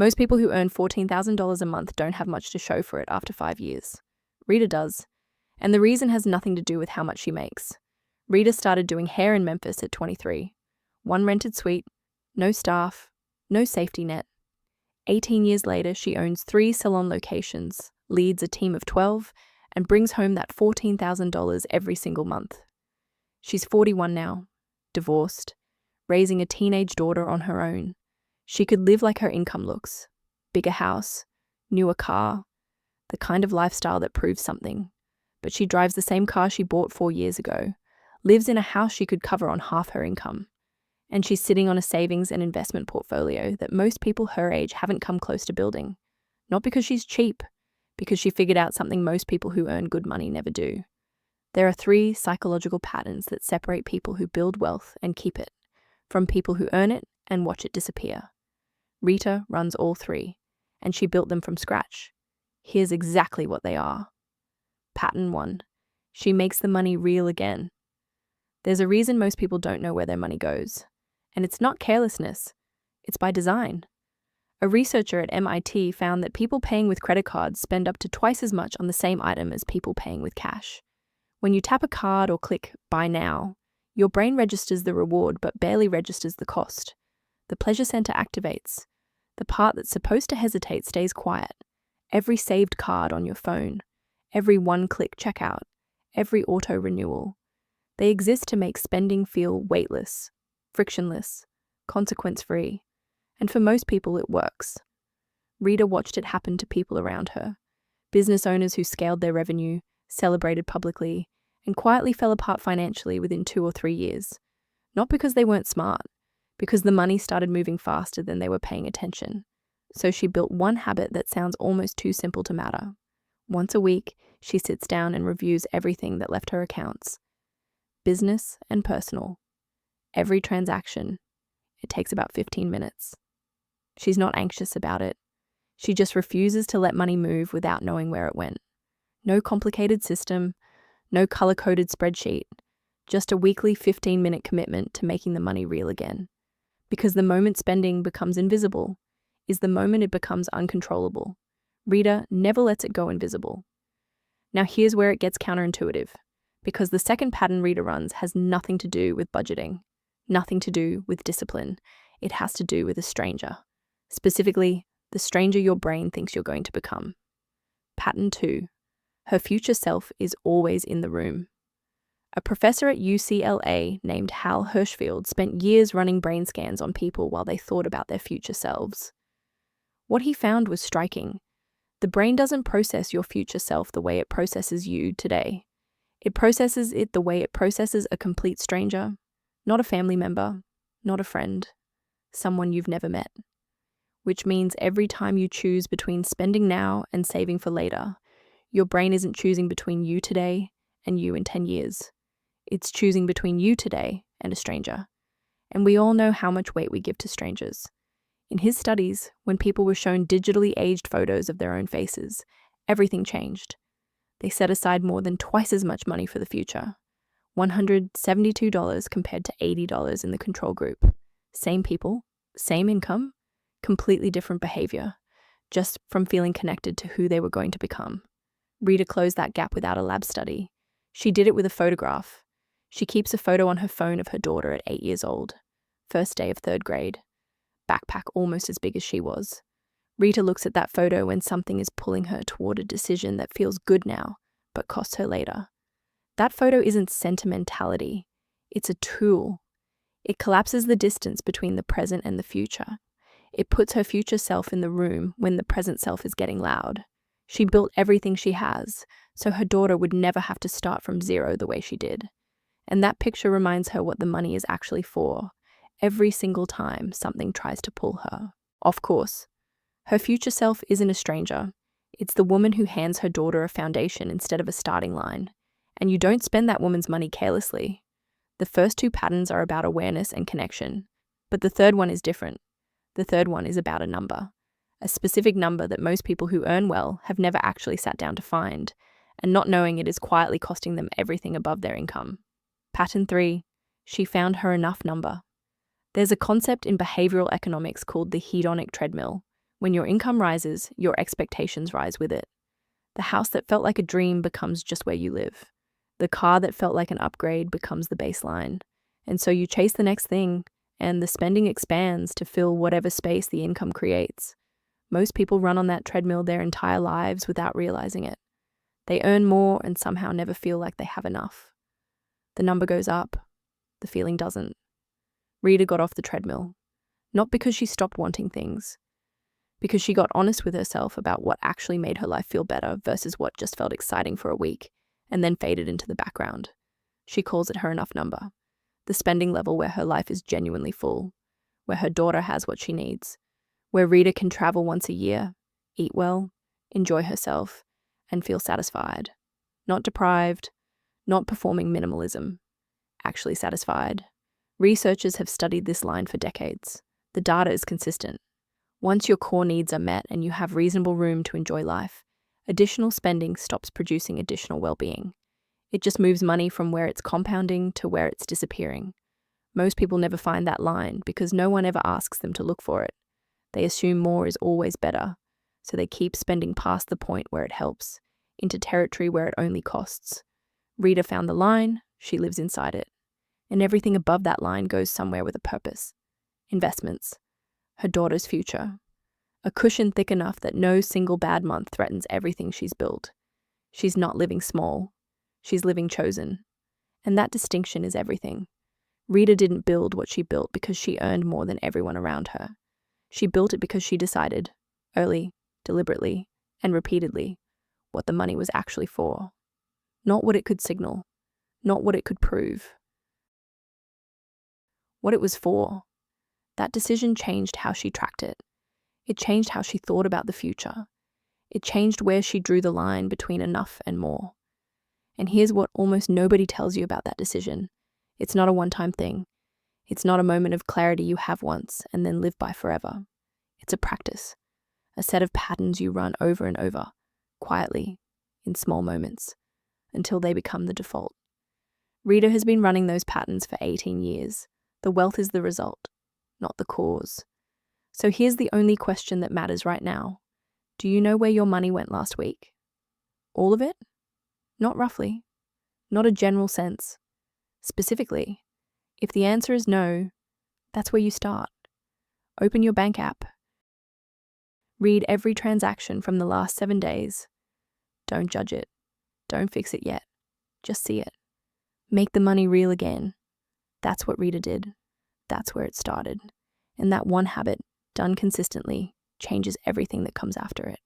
Most people who earn $14,000 a month don't have much to show for it after 5 years. Rita does. And the reason has nothing to do with how much she makes. Rita started doing hair in Memphis at 23. One rented suite, no staff, no safety net. 18 years later, she owns 3 salon locations, leads a team of 12, and brings home that $14,000 every single month. She's 41 now, divorced, raising a teenage daughter on her own. She could live like her income looks. Bigger house, newer car, the kind of lifestyle that proves something. But she drives the same car she bought 4 years ago, lives in a house she could cover on half her income. And she's sitting on a savings and investment portfolio that most people her age haven't come close to building. Not because she's cheap, because she figured out something most people who earn good money never do. There are 3 psychological patterns that separate people who build wealth and keep it from people who earn it and watch it disappear. Rita runs all 3, and she built them from scratch. Here's exactly what they are. Pattern 1. She makes the money real again. There's a reason most people don't know where their money goes. And it's not carelessness. It's by design. A researcher at MIT found that people paying with credit cards spend up to twice as much on the same item as people paying with cash. When you tap a card or click Buy Now, your brain registers the reward but barely registers the cost. The pleasure center activates. The part that's supposed to hesitate stays quiet. Every saved card on your phone, every one-click checkout, every auto-renewal. They exist to make spending feel weightless, frictionless, consequence-free. And for most people, it works. Rita watched it happen to people around her. Business owners who scaled their revenue, celebrated publicly, and quietly fell apart financially within 2 or 3 years. Not because they weren't smart, because the money started moving faster than they were paying attention. So she built one habit that sounds almost too simple to matter. Once a week, she sits down and reviews everything that left her accounts. Business and personal. Every transaction. It takes about 15 minutes. She's not anxious about it. She just refuses to let money move without knowing where it went. No complicated system, no color-coded spreadsheet, just a weekly 15-minute commitment to making the money real again. Because the moment spending becomes invisible is the moment it becomes uncontrollable. Rita never lets it go invisible. Now here's where it gets counterintuitive, because the second pattern Rita runs has nothing to do with budgeting, nothing to do with discipline. It has to do with a stranger. Specifically, the stranger your brain thinks you're going to become. Pattern 2. Her future self is always in the room. A professor at UCLA named Hal Hershfield spent years running brain scans on people while they thought about their future selves. What he found was striking. The brain doesn't process your future self the way it processes you today. It processes it the way it processes a complete stranger, not a family member, not a friend, someone you've never met. Which means every time you choose between spending now and saving for later, your brain isn't choosing between you today and you in 10 years. It's choosing between you today and a stranger. And we all know how much weight we give to strangers. In his studies, when people were shown digitally aged photos of their own faces, everything changed. They set aside more than twice as much money for the future. $172 compared to $80 in the control group. Same people, same income, completely different behavior, just from feeling connected to who they were going to become. Rita closed that gap without a lab study. She did it with a photograph. She keeps a photo on her phone of her daughter at 8 years old. First day of 3rd grade. Backpack almost as big as she was. Rita looks at that photo when something is pulling her toward a decision that feels good now, but costs her later. That photo isn't sentimentality. It's a tool. It collapses the distance between the present and the future. It puts her future self in the room when the present self is getting loud. She built everything she has, so her daughter would never have to start from zero the way she did. And that picture reminds her what the money is actually for, every single time something tries to pull her off course. Her future self isn't a stranger. It's the woman who hands her daughter a foundation instead of a starting line. And you don't spend that woman's money carelessly. The first 2 patterns are about awareness and connection, but the third one is different. The third one is about a number. A specific number that most people who earn well have never actually sat down to find, and not knowing it is quietly costing them everything above their income. Pattern 3. She found her enough number. There's a concept in behavioral economics called the hedonic treadmill, When your income rises, your expectations rise with it. The house that felt like a dream becomes just where you live. The car that felt like an upgrade becomes the baseline. And so you chase the next thing, and the spending expands to fill whatever space the income creates. Most people run on that treadmill their entire lives without realizing it. They earn more and somehow never feel like they have enough. The number goes up, the feeling doesn't. Rita got off the treadmill, not because she stopped wanting things, because she got honest with herself about what actually made her life feel better versus what just felt exciting for a week and then faded into the background. She calls it her enough number, the spending level where her life is genuinely full, where her daughter has what she needs, where Rita can travel once a year, eat well, enjoy herself, and feel satisfied. Not deprived, not performing minimalism, actually satisfied. Researchers have studied this line for decades. The data is consistent. Once your core needs are met and you have reasonable room to enjoy life, additional spending stops producing additional well-being. It just moves money from where it's compounding to where it's disappearing. Most people never find that line because no one ever asks them to look for it. They assume more is always better, so they keep spending past the point where it helps, into territory where it only costs. Rita found the line, she lives inside it. And everything above that line goes somewhere with a purpose. Investments. Her daughter's future. A cushion thick enough that no single bad month threatens everything she's built. She's not living small. She's living chosen. And that distinction is everything. Rita didn't build what she built because she earned more than everyone around her. She built it because she decided, early, deliberately, and repeatedly, what the money was actually for. Not what it could signal. Not what it could prove. What it was for. That decision changed how she tracked it. It changed how she thought about the future. It changed where she drew the line between enough and more. And here's what almost nobody tells you about that decision. It's not a one-time thing. It's not a moment of clarity you have once and then live by forever. It's a practice, a set of patterns you run over and over, quietly, in small moments, until they become the default. Rita has been running those patterns for 18 years. The wealth is the result, not the cause. So here's the only question that matters right now. Do you know where your money went last week? All of it? Not roughly. Not a general sense. Specifically, if the answer is no, that's where you start. Open your bank app. Read every transaction from the last 7 days. Don't judge it. Don't fix it yet. Just see it. Make the money real again. That's what Rita did. That's where it started. And that one habit, done consistently, changes everything that comes after it.